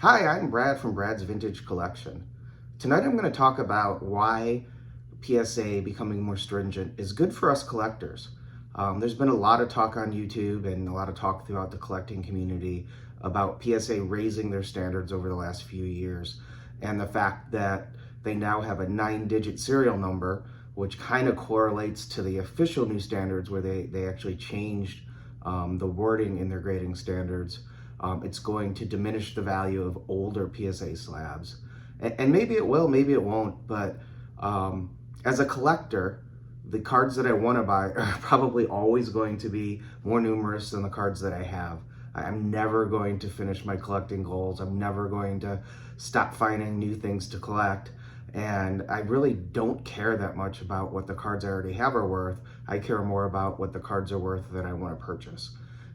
Hi, I'm Brad from Brad's Vintage Collection. Tonight I'm going to talk about why PSA becoming more stringent is good for us collectors. There's been a lot of talk on YouTube and a lot of talk throughout the collecting community about PSA raising their standards over the last few years, and the fact that they now have a 9-digit serial number, which kind of correlates to the official new standards where they actually changed the wording in their grading standards. It's going to diminish the value of older PSA slabs. And maybe it will, maybe it won't, but as a collector, the cards that I want to buy are probably always going to be more numerous than the cards that I have. I'm never going to finish my collecting goals. I'm never going to stop finding new things to collect. And I really don't care that much about what the cards I already have are worth. I care more about what the cards are worth that I want to purchase.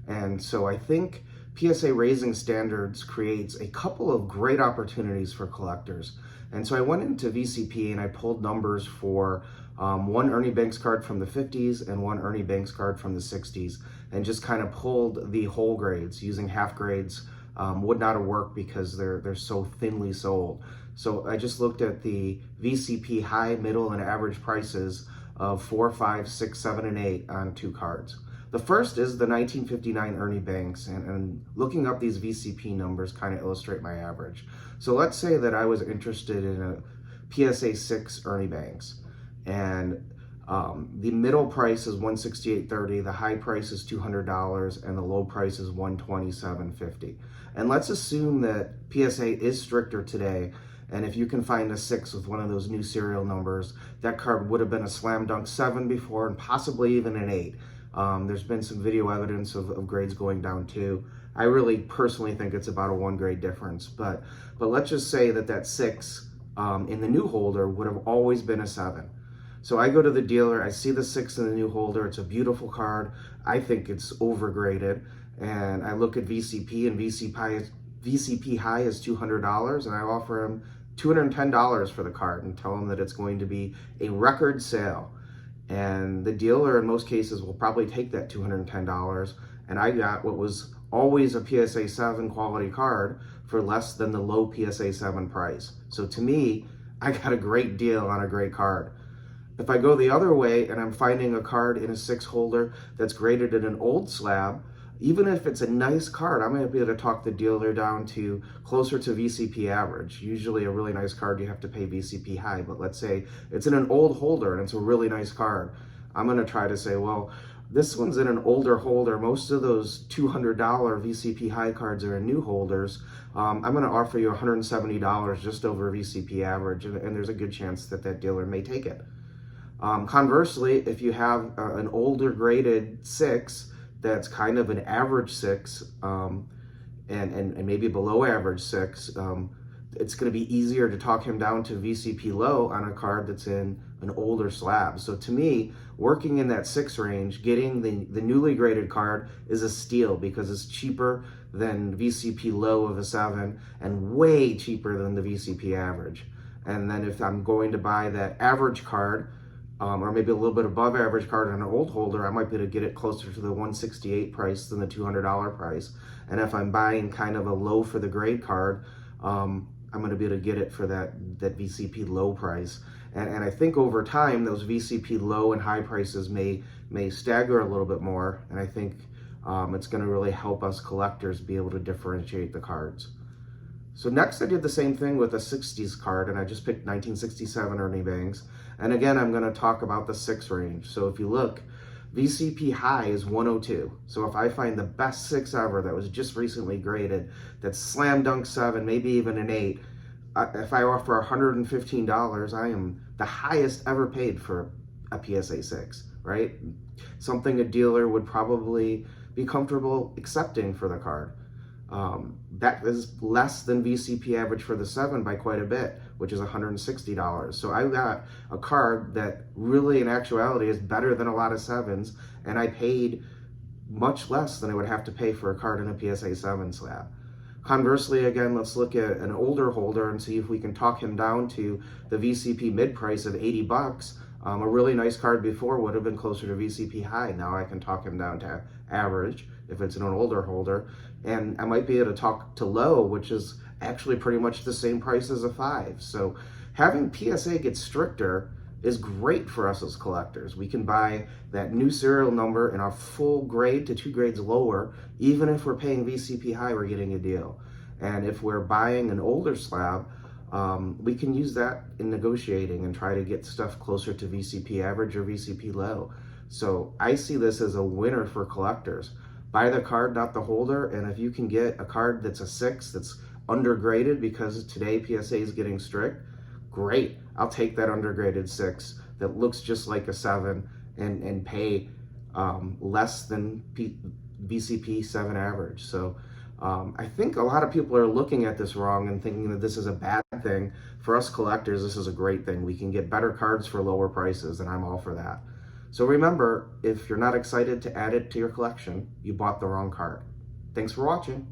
And so I think PSA raising standards creates a couple of great opportunities for collectors. And so I went into VCP and I pulled numbers for one Ernie Banks card from the 50s and one Ernie Banks card from the 60s, and just kind of pulled the whole grades. Using half grades would not have worked because they're so thinly sold. So I just looked at the VCP high, middle, and average prices of 4, 5, 6, 7, and 8 on 2 cards. The first is the 1959 Ernie Banks, and looking up these VCP numbers kind of illustrate my average. So let's say that I was interested in a PSA 6 Ernie Banks, and the middle price is $168.30, the high price is $200, and the low price is $127.50. And let's assume that PSA is stricter today, and if you can find a 6 with one of those new serial numbers, that card would have been a slam dunk 7 before, and possibly even an 8. There's been some video evidence of grades going down too. I really personally think it's about a 1 grade difference, but let's just say that 6 in the new holder would have always been a 7. So I go to the dealer, I see the 6 in the new holder, it's a beautiful card, I think it's overgraded, and I look at VCP, and VCP high is $200, and I offer him $210 for the card and tell him that it's going to be a record sale. And the dealer in most cases will probably take that $210, and I got what was always a PSA 7 quality card for less than the low PSA 7 price. So to me, I got a great deal on a great card. If I go the other way and I'm finding a card in a 6 holder that's graded in an old slab, even if it's a nice card, I'm going to be able to talk the dealer down to closer to VCP average. Usually a really nice card, you have to pay VCP high, but let's say it's in an old holder and it's a really nice card. I'm going to try to say, well, this one's in an older holder. Most of those $200 VCP high cards are in new holders. I'm going to offer you $170 just over VCP average, and there's a good chance that dealer may take it. Conversely, if you have an older graded 6 that's kind of an average 6 and maybe below average 6, it's going to be easier to talk him down to VCP low on a card that's in an older slab. So to me, working in that 6 range, getting the newly graded card is a steal because it's cheaper than VCP low of a 7 and way cheaper than the VCP average. And then if I'm going to buy that average card, or maybe a little bit above average card on an old holder, I might be able to get it closer to the $168 price than the $200 price. And if I'm buying kind of a low for the grade card, I'm going to be able to get it for that VCP low price. And I think over time, those VCP low and high prices may stagger a little bit more. And I think it's going to really help us collectors be able to differentiate the cards. So next I did the same thing with a 60s card, and I just picked 1967 Ernie Banks. And again, I'm going to talk about the 6 range. So if you look, VCP high is 102. So if I find the best 6 ever that was just recently graded, that's slam dunk 7, maybe even an 8, if I offer $115, I am the highest ever paid for a PSA 6, right? Something a dealer would probably be comfortable accepting for the card. That is less than VCP average for the 7 by quite a bit, which is $160. So I got a card that really in actuality is better than a lot of 7s, and I paid much less than I would have to pay for a card in a PSA 7 slab. Conversely, again, let's look at an older holder and see if we can talk him down to the VCP mid price of $80. A really nice card before would have been closer to VCP high. Now I can talk him down to average if it's in an older holder, and I might be able to talk to low, which is actually pretty much the same price as a 5. So having PSA get stricter is great for us as collectors. We can buy that new serial number in a full grade to 2 grades lower. Even if we're paying VCP high, we're getting a deal. And if we're buying an older slab, we can use that in negotiating and try to get stuff closer to VCP average or VCP low. So I see this as a winner for collectors. Buy the card, not the holder, and if you can get a card that's a 6 that's undergraded because today PSA is getting strict, great. I'll take that undergraded 6 that looks just like a 7 and pay less than VCP 7 average. So I think a lot of people are looking at this wrong and thinking that this is a bad thing. For us collectors, this is a great thing. We can get better cards for lower prices, and I'm all for that. So remember, if you're not excited to add it to your collection, you bought the wrong card. Thanks for watching.